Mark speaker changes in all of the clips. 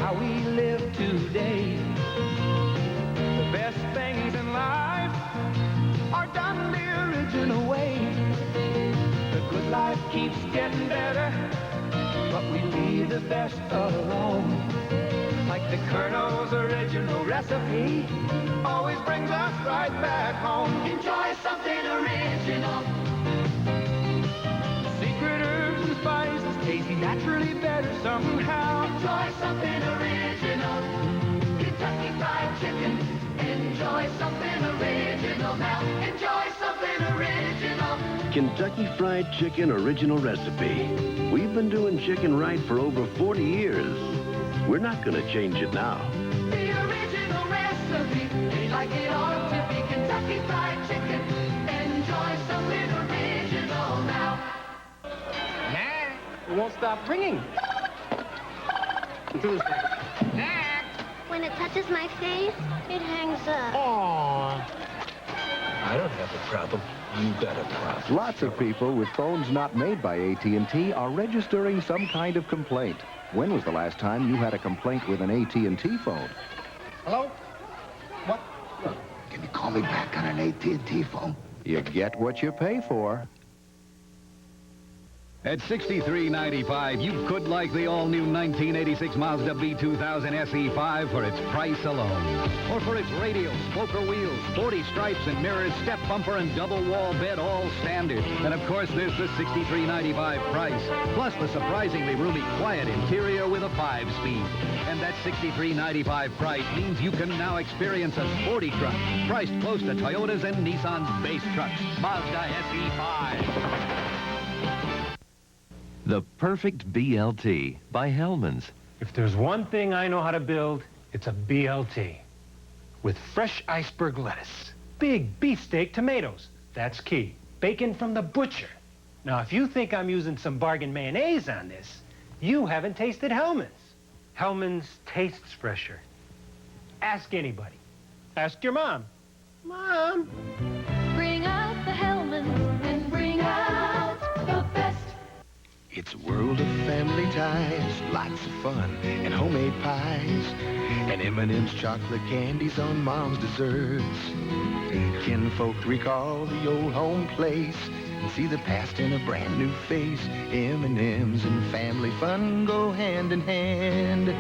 Speaker 1: how we live today. The best things in life are done the original way. The good life keeps getting better, but we leave the best alone. Like the Colonel's original recipe always brings us right back home. Enjoy something original. Secret herbs and spices tasty naturally better somehow. Enjoy something original. Kentucky Fried Chicken. Enjoy something original now. Enjoy something original.
Speaker 2: Kentucky Fried Chicken original recipe. We've been doing chicken right for over 40 years. We're not going to change it now.
Speaker 1: The original recipe, ain't like it ought to be. Kentucky Fried Chicken. Enjoy something original now.
Speaker 3: It won't stop ringing.
Speaker 4: When it touches my face, it hangs up.
Speaker 3: Aww.
Speaker 5: I don't have a problem. You got a problem.
Speaker 6: Lots of people with phones not made by AT&T are registering some kind of complaint. When was the last time you had a complaint with an AT&T phone?
Speaker 3: Hello? What?
Speaker 7: Can you call me back on an AT&T phone?
Speaker 6: You get what you pay for.
Speaker 8: At $63.95, you could like the all-new 1986 Mazda B2000 SE5 for its price alone. Or for its radio, spoker wheels, 40 stripes and mirrors, step bumper, and double wall bed, all standard. And of course, there's the $63.95 price. Plus the surprisingly roomy, quiet interior with a 5-speed. And that $63.95 price means you can now experience a sporty truck, priced close to Toyota's and Nissan's base trucks. Mazda SE5.
Speaker 9: The perfect BLT by Hellman's.
Speaker 3: If there's one thing I know how to build, it's a BLT. With fresh iceberg lettuce, big beefsteak tomatoes, that's key. Bacon from the butcher. Now, if you think I'm using some bargain mayonnaise on this, you haven't tasted Hellman's. Hellman's tastes fresher. Ask anybody. Ask your mom. Mom.
Speaker 4: Bring out the Hellman's and bring out the best.
Speaker 7: It's a world of family ties, lots of fun, and homemade pies, and M&M's chocolate candies on Mom's desserts. Kinfolk recall the old home place and see the past in a brand new face. M&M's and family fun go hand in hand.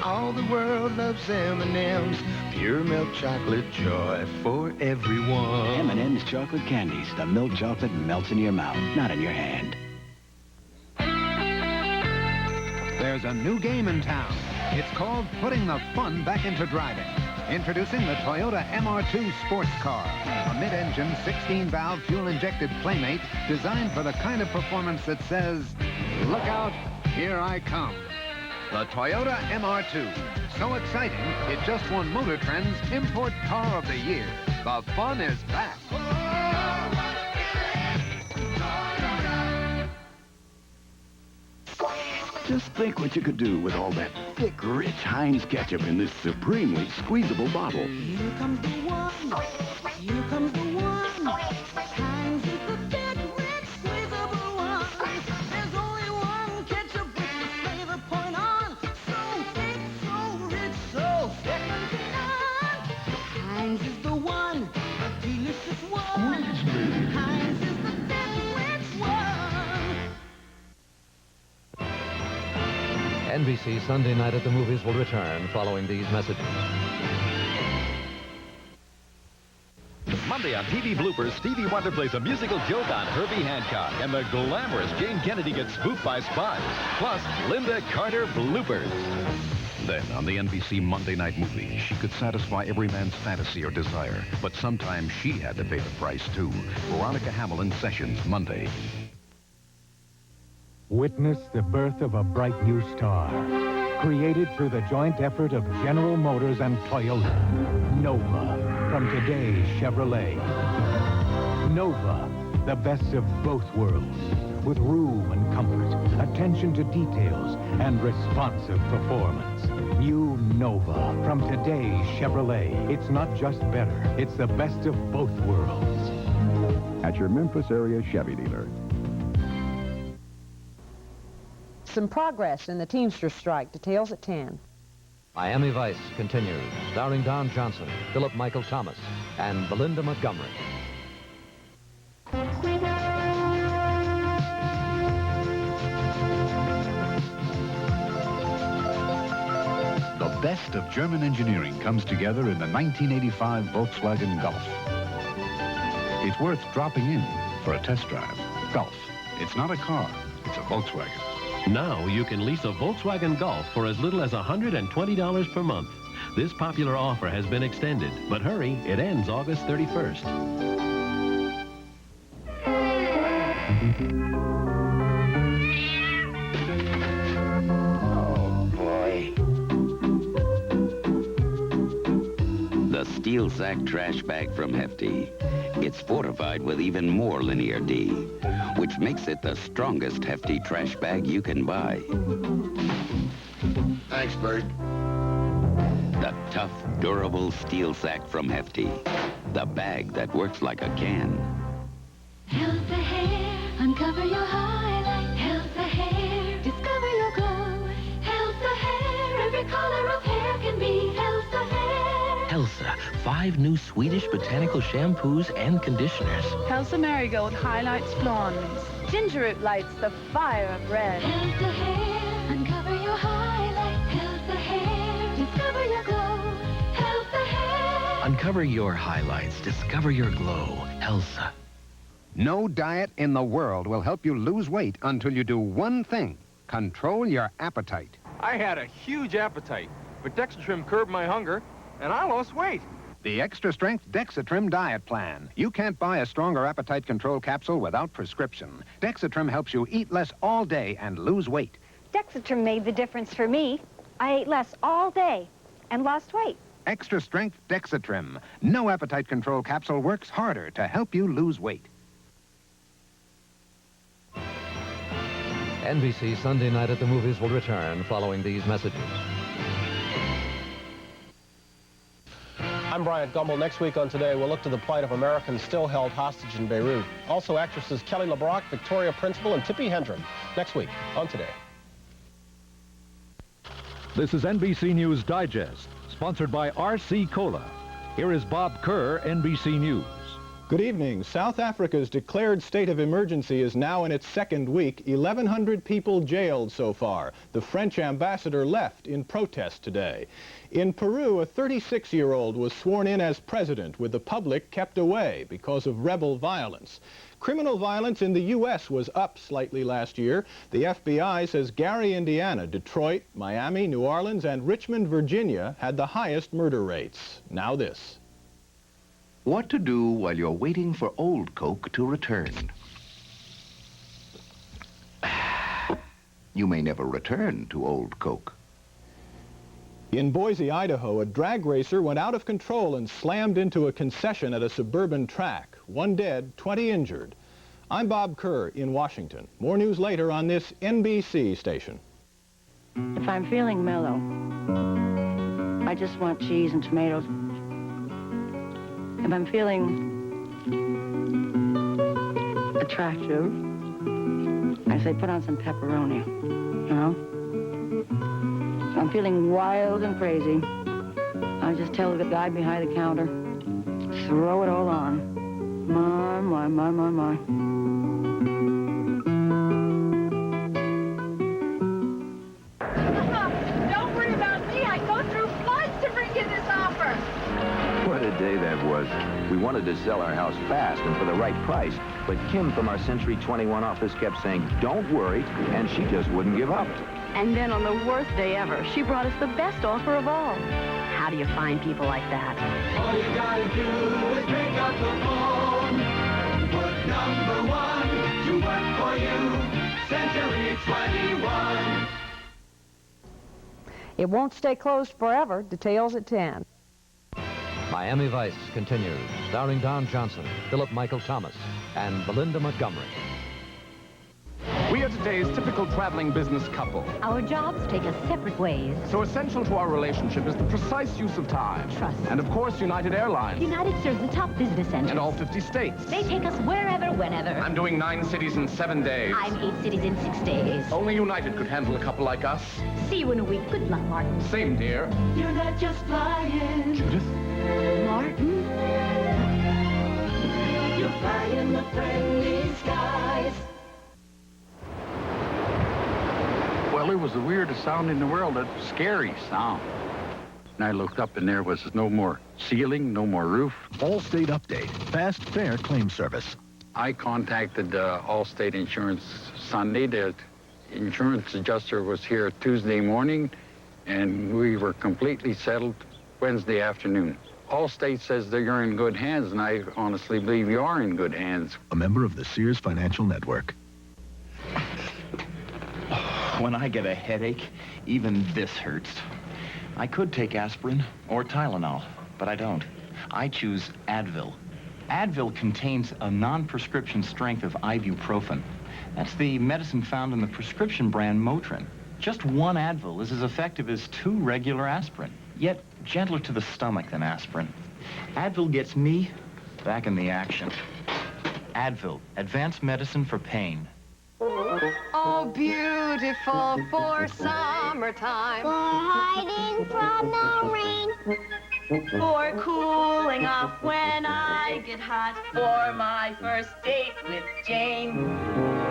Speaker 7: All the world loves M&M's, pure milk chocolate joy for everyone.
Speaker 10: M&M's chocolate candies. The milk chocolate melts in your mouth, not in your hand.
Speaker 11: There's a new game in town. It's called Putting the Fun Back into Driving. Introducing the Toyota MR2 sports car, a mid-engine, 16-valve, fuel-injected Playmate designed for the kind of performance that says, look out, here I come. The Toyota MR2. So exciting, it just won Motor Trend's Import Car of the Year. The fun is back.
Speaker 2: Just think what you could do with all that thick, rich Heinz ketchup in this supremely squeezable bottle.
Speaker 1: Here comes the one. Here comes the one. Heinz is the thick, rich, squeezable one. There's only one ketchup with the flavor point on. So thick, so rich, so second to none. Heinz is the one, a delicious one. Heinz is the thick, rich one.
Speaker 12: NBC Sunday Night at the Movies will return following these messages.
Speaker 13: Monday on TV Bloopers, Stevie Wonder plays a musical joke on Herbie Hancock, and the glamorous Jane Kennedy gets spooked by spies. Plus, Linda Carter bloopers.
Speaker 14: Then, on the NBC Monday Night Movie, she could satisfy every man's fantasy or desire, but sometimes she had to pay the price, too. Veronica Hamlin Sessions, Monday.
Speaker 15: Witness the birth of a bright new star, created through the joint effort of General Motors and Toyota. Nova, from today's Chevrolet. Nova, the best of both worlds, with room and comfort, attention to details, and responsive performance. New Nova, from today's Chevrolet. It's not just better, it's the best of both worlds.
Speaker 6: At your Memphis area Chevy dealer.
Speaker 16: Some progress in the Teamster strike. Details at 10.
Speaker 12: Miami Vice continues, starring Don Johnson, Philip Michael Thomas, and Belinda Montgomery.
Speaker 16: The best of German engineering comes together in the 1985 Volkswagen Golf. It's worth dropping in for a test drive. Golf. It's not a car, it's a Volkswagen.
Speaker 17: Now you can lease a Volkswagen Golf for as little as $120 per month. This popular offer has been extended, but hurry, it ends August 31st.
Speaker 18: The Steel Sack Trash Bag from Hefty. It's fortified with even more Linear D, which makes it the strongest Hefty trash bag you can buy.
Speaker 19: Thanks, Bert.
Speaker 18: The tough, durable Steel Sack from Hefty. The bag that works like a can.
Speaker 4: Health the hair, uncover your highlight. Health the hair, discover your glow. Health the hair, every color of hair can be Health the hair.
Speaker 20: Elsa, 5 new Swedish botanical shampoos and conditioners.
Speaker 21: Elsa Marigold highlights blondes. Ginger Root lights the fire of red.
Speaker 4: Health the hair, uncover your highlight. Health the hair, discover your glow. Health the hair.
Speaker 20: Uncover your highlights, discover your glow. Elsa.
Speaker 11: No diet in the world will help you lose weight until you do one thing. Control your appetite.
Speaker 22: I had a huge appetite, but Dexatrim curbed my hunger, and I lost weight.
Speaker 11: The Extra Strength Dexatrim Diet Plan. You can't buy a stronger appetite control capsule without prescription. Dexatrim helps you eat less all day and lose weight.
Speaker 23: Dexatrim made the difference for me. I ate less all day and lost weight.
Speaker 11: Extra Strength Dexatrim. No appetite control capsule works harder to help you lose weight.
Speaker 12: NBC Sunday Night at the Movies will return following these messages.
Speaker 24: I'm Bryant Gumbel. Next week on Today, we'll look to the plight of Americans still held hostage in Beirut. Also, actresses Kelly LeBrock, Victoria Principal, and Tippi Hedren. Next week on Today.
Speaker 25: This is NBC News Digest, sponsored by RC Cola. Here is Bob Kerr, NBC News.
Speaker 26: Good evening. South Africa's declared state of emergency is now in its second week. 1,100 people jailed so far. The French ambassador left in protest today. In Peru, a 36-year-old was sworn in as president, with the public kept away because of rebel violence. Criminal violence in the U.S. was up slightly last year. The FBI says Gary, Indiana, Detroit, Miami, New Orleans, and Richmond, Virginia had the highest murder rates. Now this.
Speaker 6: What to do while you're waiting for old Coke to return. You may never return to old Coke.
Speaker 26: In Boise, Idaho, a drag racer went out of control and slammed into a concession at a suburban track. 1 dead, 20 injured. I'm Bob Kerr in Washington. More news later on this NBC station.
Speaker 27: If I'm feeling mellow, I just want cheese and tomatoes. If I'm feeling attractive, I say put on some pepperoni, you know? If I'm feeling wild and crazy, I just tell the guy behind the counter, throw it all on. My.
Speaker 21: Don't worry about me. I go through floods to bring you this offer.
Speaker 28: What a day that was. We wanted to sell our house fast and for the right price, but Kim from our Century 21 office kept saying, don't worry, and she just wouldn't give up.
Speaker 29: And then on the worst day ever, she brought us the best offer of all. How do you find people like that?
Speaker 1: All you gotta do is pick up the phone. Put number 1 to work for you. Century 21.
Speaker 30: It won't stay closed forever. Details at 10.
Speaker 12: Miami Vice continues, starring Don Johnson, Philip Michael Thomas, and Belinda Montgomery.
Speaker 2: We are today's typical traveling business couple.
Speaker 3: Our jobs take us separate ways.
Speaker 2: So essential to our relationship is the precise use of time.
Speaker 3: Trust.
Speaker 2: And of course, United Airlines.
Speaker 3: United serves the top business centers.
Speaker 2: And all 50 states.
Speaker 3: They take us wherever, whenever.
Speaker 2: I'm doing 9 cities in 7 days.
Speaker 3: I'm 8 cities in 6 days.
Speaker 2: Only United could handle a couple like us.
Speaker 3: See you in a week. Good luck, Martin.
Speaker 2: Same, dear.
Speaker 4: You're not just flying.
Speaker 2: Judith?
Speaker 3: Martin?
Speaker 4: You're flying the friendly skies.
Speaker 5: Well, it was the weirdest sound in the world, a scary sound. And I looked up and there was no more ceiling, no more roof.
Speaker 7: Allstate Update, fast, fair claim service.
Speaker 5: I contacted Allstate Insurance Sunday. The insurance adjuster was here Tuesday morning, and we were completely settled Wednesday afternoon. Allstate says that you're in good hands, and I honestly believe you are in good hands.
Speaker 7: A member of the Sears Financial Network.
Speaker 8: When I get a headache, even this hurts. I could take aspirin or Tylenol, but I don't. I choose Advil. Advil contains a non-prescription strength of ibuprofen. That's the medicine found in the prescription brand Motrin. Just one Advil is as effective as 2 regular aspirin, yet gentler to the stomach than aspirin. Advil gets me back in the action. Advil, advanced medicine for pain.
Speaker 9: Oh, beautiful for summertime.
Speaker 10: For hiding from the rain.
Speaker 9: For cooling off when I get hot. For my first date with Jane.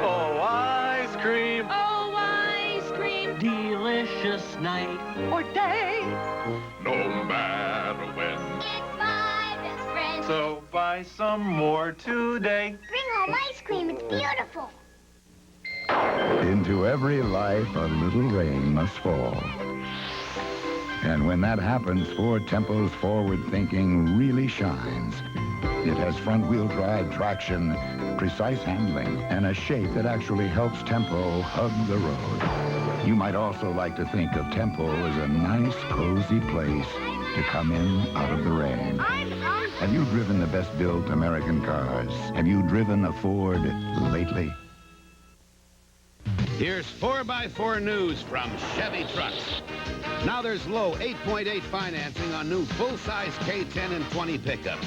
Speaker 13: Oh, ice cream.
Speaker 9: Oh, ice cream.
Speaker 13: Delicious night
Speaker 9: Or day.
Speaker 13: no matter when.
Speaker 10: It's my best friend.
Speaker 13: So buy some more today.
Speaker 10: Bring home ice cream. It's beautiful.
Speaker 14: Into every life, a little rain must fall. And when that happens, Ford Tempo's forward thinking really shines. It has front-wheel drive traction, precise handling, and a shape that actually helps Tempo hug the road. You might also like to think of Tempo as a nice, cozy place to come in out of the rain. Have you driven the best-built American cars? Have you driven a Ford lately?
Speaker 19: Here's 4x4 news from Chevy Trucks. Now there's low 8.8 financing on new full-size K10 and 20 pickups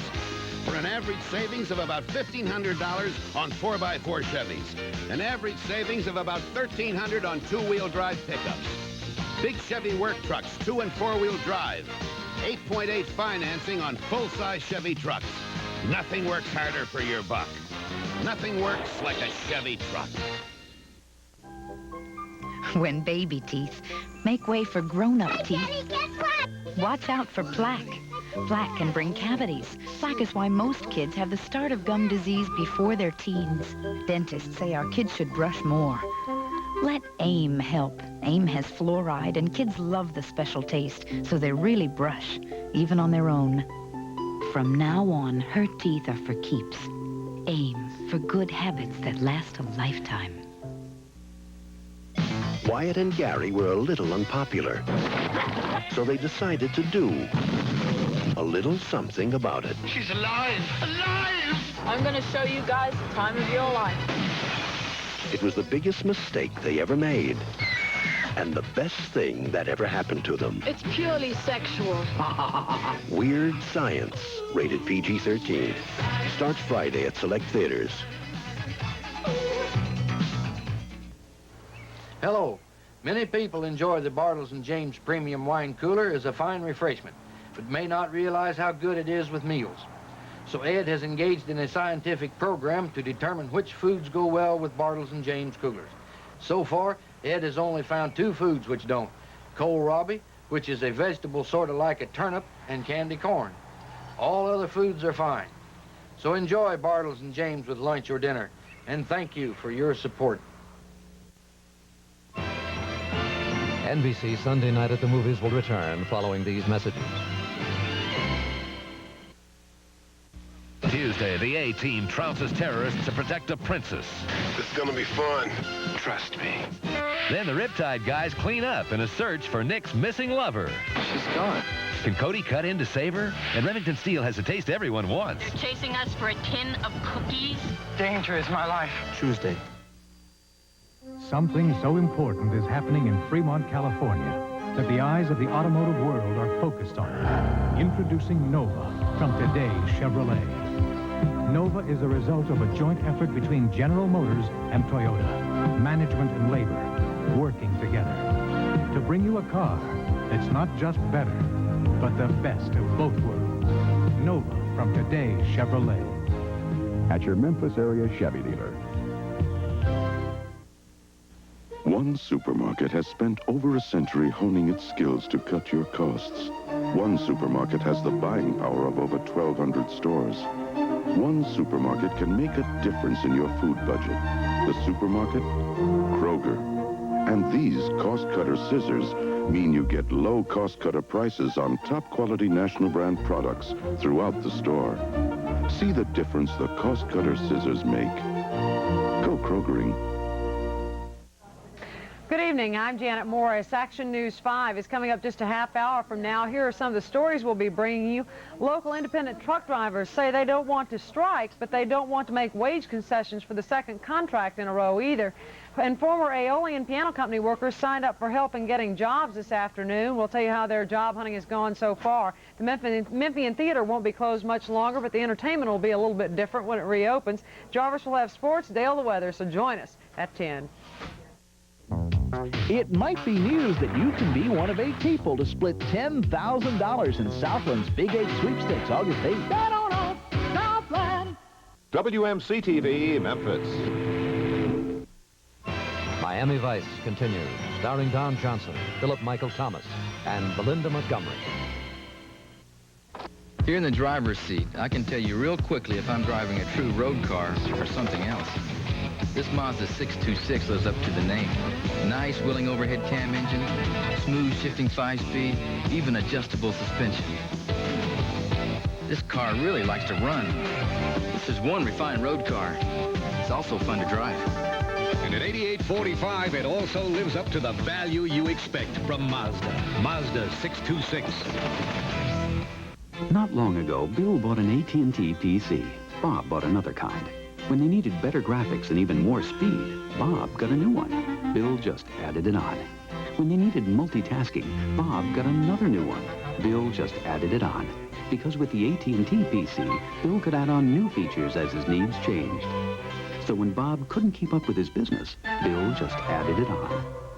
Speaker 19: for an average savings of about $1,500 on 4x4 Chevys. An average savings of about $1,300 on two-wheel drive pickups. Big Chevy work trucks, 2- and 4-wheel drive. 8.8 financing on full-size Chevy trucks. Nothing works harder for your buck. Nothing works like a Chevy truck.
Speaker 31: When baby teeth make way for grown-up teeth, watch out for plaque. Plaque can bring cavities. Plaque is why most kids have the start of gum disease before their teens. Dentists say our kids should brush more. Let AIM help. AIM has fluoride, and kids love the special taste, so they really brush, even on their own. From now on, her teeth are for keeps. AIM, for good habits that last a lifetime.
Speaker 32: Wyatt and Gary were a little unpopular, so they decided to do a little something about it.
Speaker 13: She's alive! Alive!
Speaker 9: I'm going to show you guys the time of your life.
Speaker 32: It was the biggest mistake they ever made, and the best thing that ever happened to them.
Speaker 9: It's purely sexual.
Speaker 32: Weird Science, rated PG-13. Starts Friday at select theaters.
Speaker 33: Hello. Many people enjoy the Bartles & James Premium Wine Cooler as a fine refreshment, but may not realize how good it is with meals. So Ed has engaged in a scientific program to determine which foods go well with Bartles & James coolers. So far, Ed has only found 2 foods which don't. Kohlrabi, which is a vegetable sort of like a turnip, and candy corn. All other foods are fine. So enjoy Bartles & James with lunch or dinner, and thank you for your support.
Speaker 12: NBC Sunday Night at the Movies will return following these messages.
Speaker 34: Tuesday, the A-Team trounces terrorists to protect a princess.
Speaker 35: This is gonna be fun. Trust me.
Speaker 34: Then the Riptide guys clean up in a search for Nick's missing lover.
Speaker 35: She's gone.
Speaker 34: Can Cody cut in to save her? And Remington Steele has a taste everyone wants.
Speaker 36: You're chasing us for a tin of cookies?
Speaker 35: Danger is my life.
Speaker 34: Tuesday.
Speaker 6: Something so important is happening in Fremont, California, that the eyes of the automotive world are focused on it. Introducing Nova from today's Chevrolet. Nova is a result of a joint effort between General Motors and Toyota, management and labor, working together to bring you a car that's not just better, but the best of both worlds. Nova from today's Chevrolet.
Speaker 11: At your Memphis area Chevy dealer.
Speaker 15: One supermarket has spent over a century honing its skills to cut your costs. One supermarket has the buying power of over 1,200 stores. One supermarket can make a difference in your food budget. The supermarket? Kroger. And these cost-cutter scissors mean you get low cost-cutter prices on top-quality national brand products throughout the store. See the difference the cost-cutter scissors make. Go Krogering.
Speaker 30: Good evening, I'm Janet Morris. Action News 5 is coming up just a half hour from now. Here are some of the stories we'll be bringing you. Local independent truck drivers say they don't want to strike, but they don't want to make wage concessions for the second contract in a row either. And former Aeolian Piano Company workers signed up for help in getting jobs this afternoon. We'll tell you how their job hunting has gone so far. The Memphian Theater won't be closed much longer, but the entertainment will be a little bit different when it reopens. Jarvis will have sports, Dale the weather, so join us at 10.
Speaker 16: It might be news that you can be one of 8 people to split $10,000 in Southland's Big 8 sweepstakes August 8th. Bet on Southland!
Speaker 17: WMCTV, Memphis.
Speaker 12: Miami Vice continues, starring Don Johnson, Philip Michael Thomas, and Belinda Montgomery.
Speaker 18: Here in the driver's seat, I can tell you real quickly if I'm driving a true road car or something else. This Mazda 626 lives up to the name. Nice wheeling overhead cam engine, smooth shifting 5-speed, even adjustable suspension. This car really likes to run. This is one refined road car. It's also fun to drive.
Speaker 20: And at $88.45, it also lives up to the value you expect from Mazda. Mazda 626.
Speaker 21: Not long ago, Bill bought an AT&T PC. Bob bought another kind. When they needed better graphics and even more speed, Bob got a new one. Bill just added it on. When they needed multitasking, Bob got another new one. Bill just added it on. Because with the AT&T PC, Bill could add on new features as his needs changed. So when Bob couldn't keep up with his business, Bill just added it on.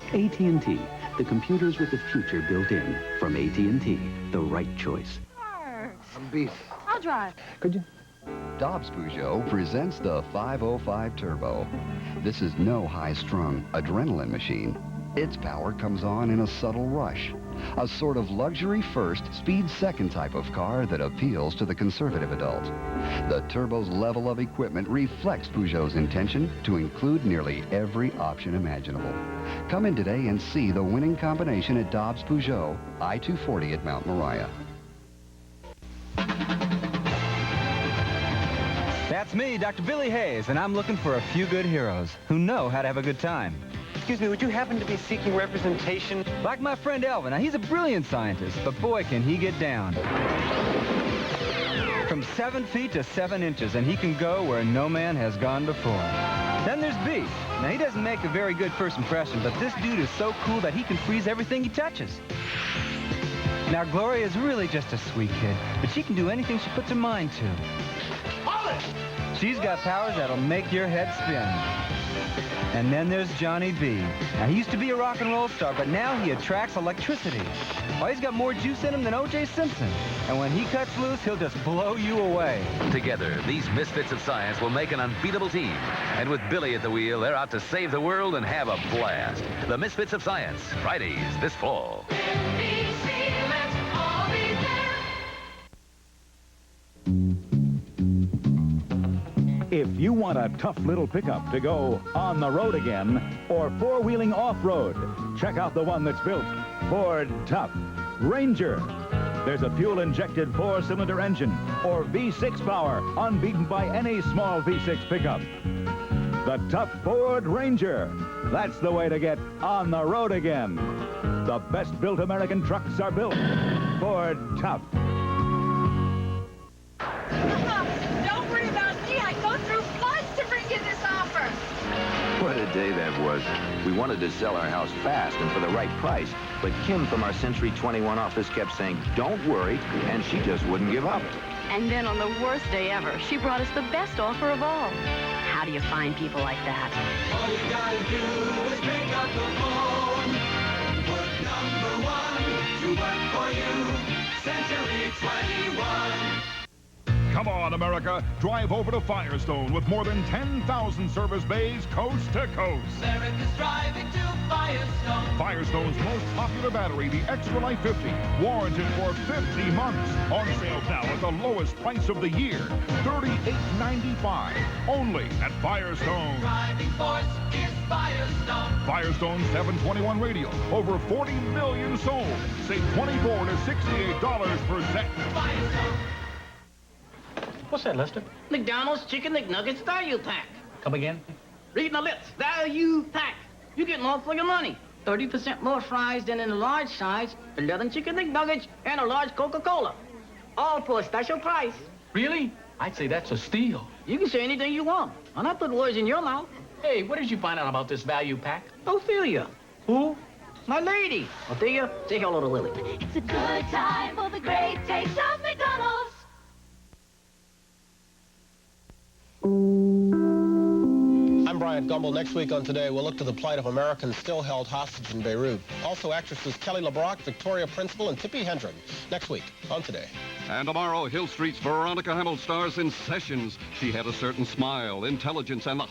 Speaker 21: AT&T, the computers with the future built in. From AT&T, the right choice.
Speaker 22: Beef.
Speaker 30: I'll drive.
Speaker 22: Could you?
Speaker 23: Dobbs Peugeot presents the 505 Turbo. This is no high-strung adrenaline machine. Its power comes on in a subtle rush. A sort of luxury first, speed second type of car that appeals to the conservative adult. The Turbo's level of equipment reflects Peugeot's intention to include nearly every option imaginable. Come in today and see the winning combination at Dobbs Peugeot, I-240 at Mount Moriah.
Speaker 24: That's me, Dr. Billy Hayes, and I'm looking for a few good heroes who know how to have a good time.
Speaker 25: Excuse me, would you happen to be seeking representation?
Speaker 24: Like my friend Elvin. Now, he's a brilliant scientist, but boy, can he get down. From 7 feet to 7 inches, and he can go where no man has gone before. Then there's Beef. Now, he doesn't make a very good first impression, but this dude is so cool that he can freeze everything he touches. Now, Gloria is really just a sweet kid, but she can do anything she puts her mind to. She's got powers that'll make your head spin. And then there's Johnny B. Now, he used to be a rock and roll star, but now he attracts electricity. Well, he's got more juice in him than O.J. Simpson. And when he cuts loose, he'll just blow you away.
Speaker 34: Together, these misfits of science will make an unbeatable team. And with Billy at the wheel, they're out to save the world and have a blast. The Misfits of Science, Fridays this fall.
Speaker 4: NBC, let's all be there.
Speaker 26: If you want a tough little pickup to go on the road again or four-wheeling off-road, check out the one that's built Ford Tough Ranger. There's a fuel-injected 4-cylinder engine or V6 power, unbeaten by any small V6 pickup. The tough Ford Ranger. That's the way to get on the road again. The best-built American trucks are built Ford Tough.
Speaker 4: Don't worry about me. I go through floods to bring you this offer.
Speaker 20: What a
Speaker 1: day that was. We wanted to sell our house fast and for the right price, but Kim from our Century 21 office kept saying, don't worry, and she just wouldn't give up.
Speaker 2: And then on the worst day ever, she brought us the best offer of all. How do you find people like that?
Speaker 4: All you gotta do is pick up the phone. Put number 1 to work for you. Century 21.
Speaker 3: Come on, America. Drive over to Firestone with more than 10,000 service bays coast to coast.
Speaker 4: America's driving to Firestone.
Speaker 3: Firestone's most popular battery, the Extra Life 50, warranted for 50 months. On sale now at the lowest price of the year, $38.95. Only at Firestone.
Speaker 4: Driving force is Firestone.
Speaker 3: Firestone 721 radial, over 40 million sold. Save $24 to $68 per set.
Speaker 4: Firestone.
Speaker 5: What's that, Lester?
Speaker 7: McDonald's Chicken McNuggets value pack.
Speaker 5: Come again?
Speaker 7: Reading the lips. Value pack. You get more for your money. 30% more fries than in the large size, 11 Chicken McNuggets, and a large Coca-Cola. All for a special price.
Speaker 5: Really? I'd say that's a steal.
Speaker 7: You can say anything you want. I'll not put words in your mouth.
Speaker 5: Hey, what did you find out about this value pack?
Speaker 7: Ophelia.
Speaker 5: Who?
Speaker 7: My lady. Ophelia, say hello to Willie.
Speaker 4: It's a good time for the great taste of McDonald's.
Speaker 8: I'm Bryant Gumbel. Next week on Today, we'll look to the plight of Americans still held hostage in Beirut. Also, actresses Kelly LeBrock, Victoria Principal, and Tippi Hedren. Next week on Today.
Speaker 10: And tomorrow, Hill Street's Veronica Hamill stars in Sessions. She had a certain smile, intelligence, and the